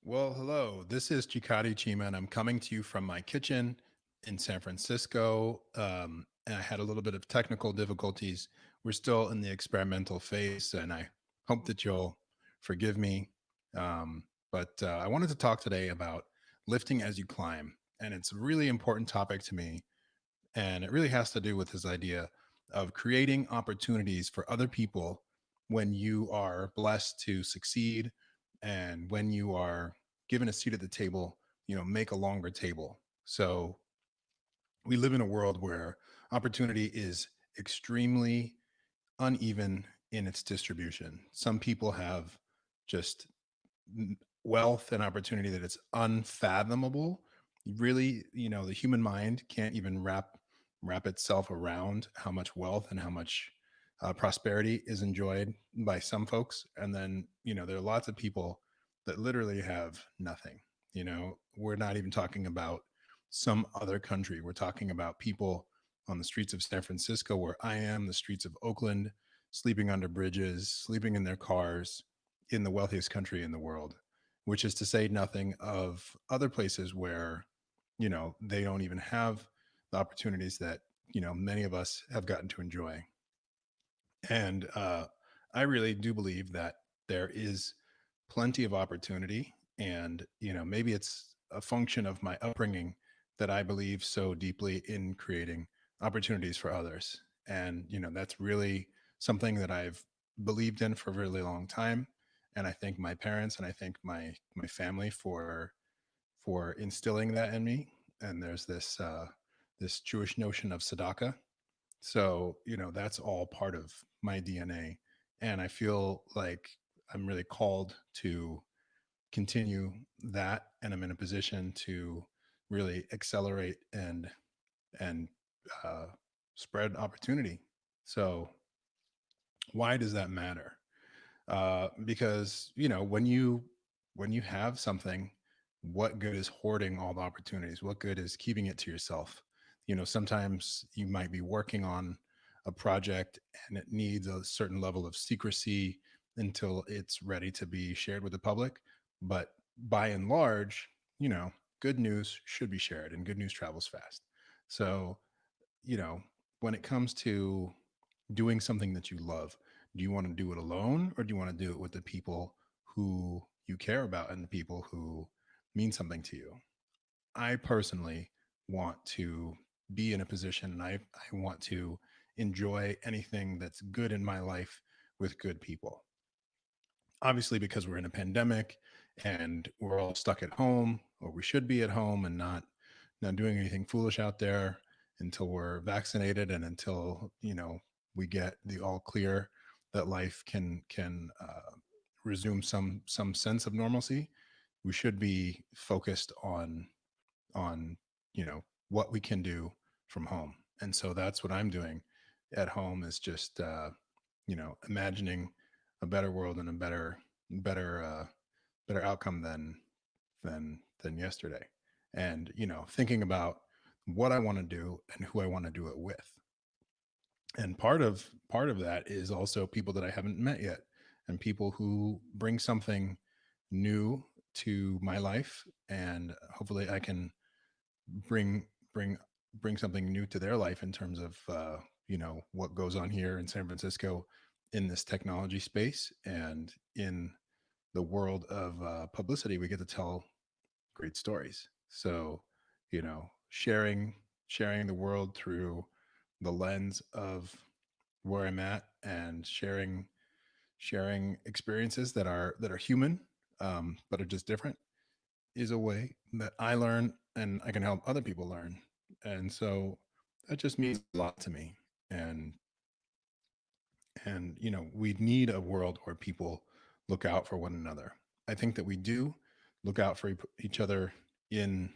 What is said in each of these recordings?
Well, hello. This is Chikati Chima, and I'm coming to you from my kitchen in San Francisco. And I had a little bit of technical difficulties. We're still in the experimental phase, and I hope that you'll forgive me. But I wanted to talk today about lifting as you climb, and it's a really important topic to me. And it really has to do with this idea of creating opportunities for other people when you are blessed to succeed and when you are given a seat at the table, make a longer table. So we live in a world where opportunity is extremely uneven in its distribution. Some people have just wealth and opportunity that it's unfathomable. Really, the human mind can't even wrap itself around how much wealth and how much prosperity is enjoyed by some folks. And then, there are lots of people that literally have nothing. We're not even talking about some other country. We're talking about people on the streets of San Francisco, where I am, the streets of Oakland, sleeping under bridges, sleeping in their cars in the wealthiest country in the world, which is to say nothing of other places where, they don't even have the opportunities that, many of us have gotten to enjoy. And I really do believe that there is plenty of opportunity. And, maybe it's a function of my upbringing that I believe so deeply in creating opportunities for others. And, that's really something that I've believed in for a really long time. And I thank my parents and I thank my family for instilling that in me. And there's this Jewish notion of tzedakah, so, that's all part of my DNA. And I feel like I'm really called to continue that. And I'm in a position to really accelerate and uh, spread opportunity. So, why does that matter? Because, when you have something, what good is hoarding all the opportunities? What good is keeping it to yourself? Sometimes you might be working on a project and it needs a certain level of secrecy until it's ready to be shared with the public. But by and large, good news should be shared and good news travels fast. So, you know, when it comes to doing something that you love, do you want to do it alone or do you want to do it with the people who you care about and the people who mean something to you? I personally want to be in a position and I want to enjoy anything that's good in my life with good people. Obviously, because we're in a pandemic and we're all stuck at home, or we should be at home and not doing anything foolish out there until we're vaccinated and until we get the all clear that life can resume some sense of normalcy. We should be focused on what we can do from home. And so that's what I'm doing at home, is just imagining a better world and a better outcome than yesterday. And thinking about what I want to do and who I want to do it with. And part of that is also people that I haven't met yet, and people who bring something new to my life, and hopefully I can bring bring bring something new to their life in terms of what goes on here in San Francisco in this technology space and in the world of publicity. We get to tell great stories. So, sharing the world through the lens of where I'm at, and sharing experiences that are human, but are just different, is a way that I learn and I can help other people learn. And so that just means a lot to me. And we need a world where people look out for one another. I think that we do look out for each other in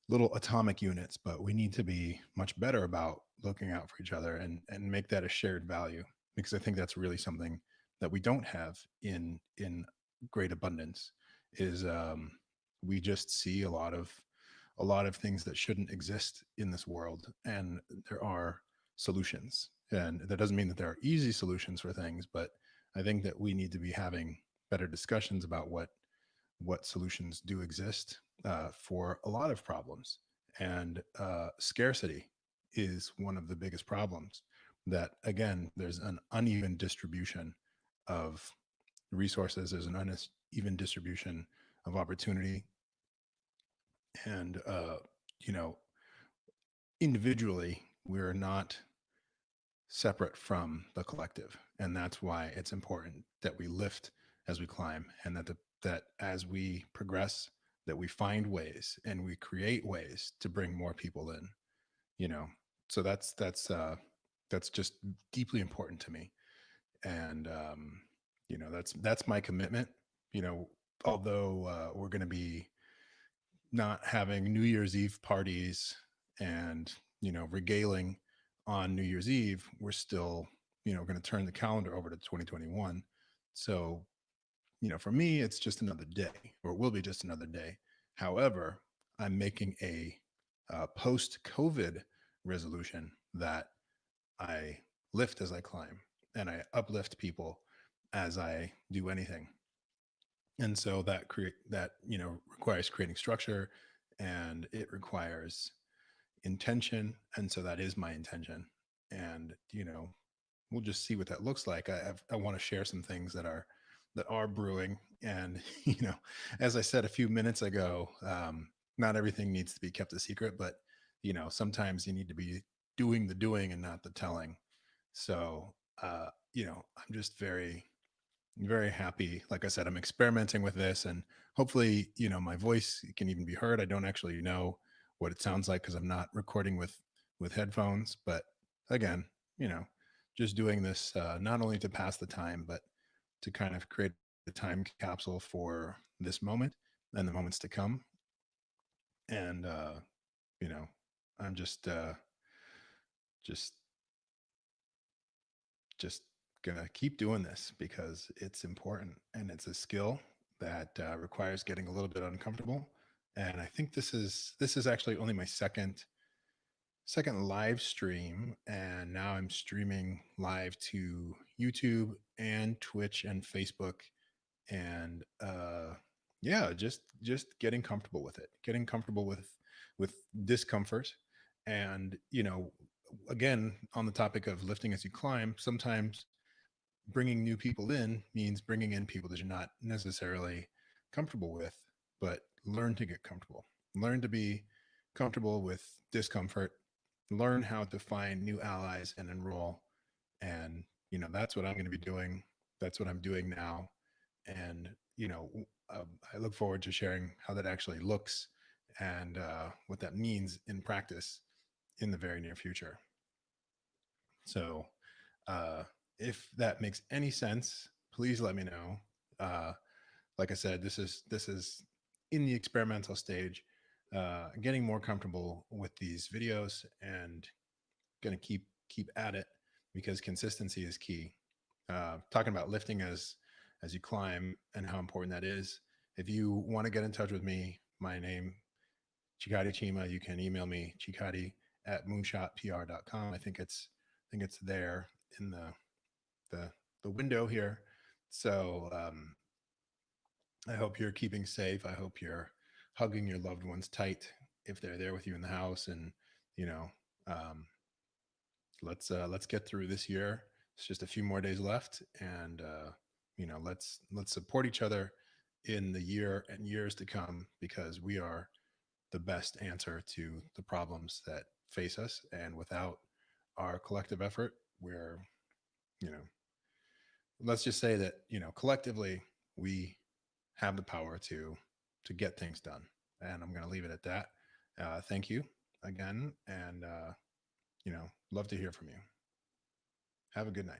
little atomic units, but we need to be much better about looking out for each other and make that a shared value, because I think that's really something that we don't have in great abundance. Is we just see a lot of things that shouldn't exist in this world, and there are solutions. And that doesn't mean that there are easy solutions for things, but I think that we need to be having better discussions about what solutions do exist for a lot of problems. And scarcity is one of the biggest problems. That, again, there's an uneven distribution of resources, there's an uneven distribution of opportunity. And, you know, individually, we're not separate from the collective, and that's why it's important that we lift as we climb, and that as we progress, that we find ways and we create ways to bring more people in. You know, so that's just deeply important to me. And that's my commitment. You know, although we're going to be not having New Year's Eve parties and, regaling on New Year's Eve, we're still, going to turn the calendar over to 2021. So, for me, it's just another day, or it will be just another day. However, I'm making a post COVID resolution that I lift as I climb, and I uplift people as I do anything. And so that requires creating structure, and it requires intention. And so that is my intention. And we'll just see what that looks like. I want to share some things that are brewing. And as I said a few minutes ago, not everything needs to be kept a secret, but sometimes you need to be doing the doing and not the telling. So I'm just very, very happy. Like I said, I'm experimenting with this, and hopefully, my voice can even be heard. I don't actually know what it sounds like because I'm not recording with headphones. But again, you know, just doing this not only to pass the time, but to kind of create a time capsule for this moment and the moments to come. And you know, I'm just just gonna keep doing this because it's important, and it's a skill that requires getting a little bit uncomfortable. And I think this is actually only my second live stream, and now I'm streaming live to YouTube and Twitch and Facebook. And yeah, just getting comfortable with it, getting comfortable with discomfort. And again, on the topic of lifting as you climb, sometimes bringing new people in means bringing in people that you're not necessarily comfortable with, but learn to get comfortable. Learn to be comfortable with discomfort. Learn how to find new allies and enroll. And, that's what I'm going to be doing. That's what I'm doing now. And, I look forward to sharing how that actually looks and what that means in practice in the very near future. So, uh, if that makes any sense, please let me know. Uh, like I said, this is in the experimental stage, getting more comfortable with these videos, and going to keep at it because consistency is key. Talking about lifting as you climb and how important that is. If you want to get in touch with me, my name Chikati Chima. You can email me chikati@moonshotpr.com. I think it's there in the the window here. So I hope you're keeping safe. I hope you're hugging your loved ones tight if they're there with you in the house. And you know, um, let's get through this year. It's just a few more days left, and let's support each other in the year and years to come, because we are the best answer to the problems that face us. And without our collective effort, we're, you know, let's just say that, collectively we have the power to get things done. And I'm going to leave it at that. Thank you again. And, love to hear from you. Have a good night.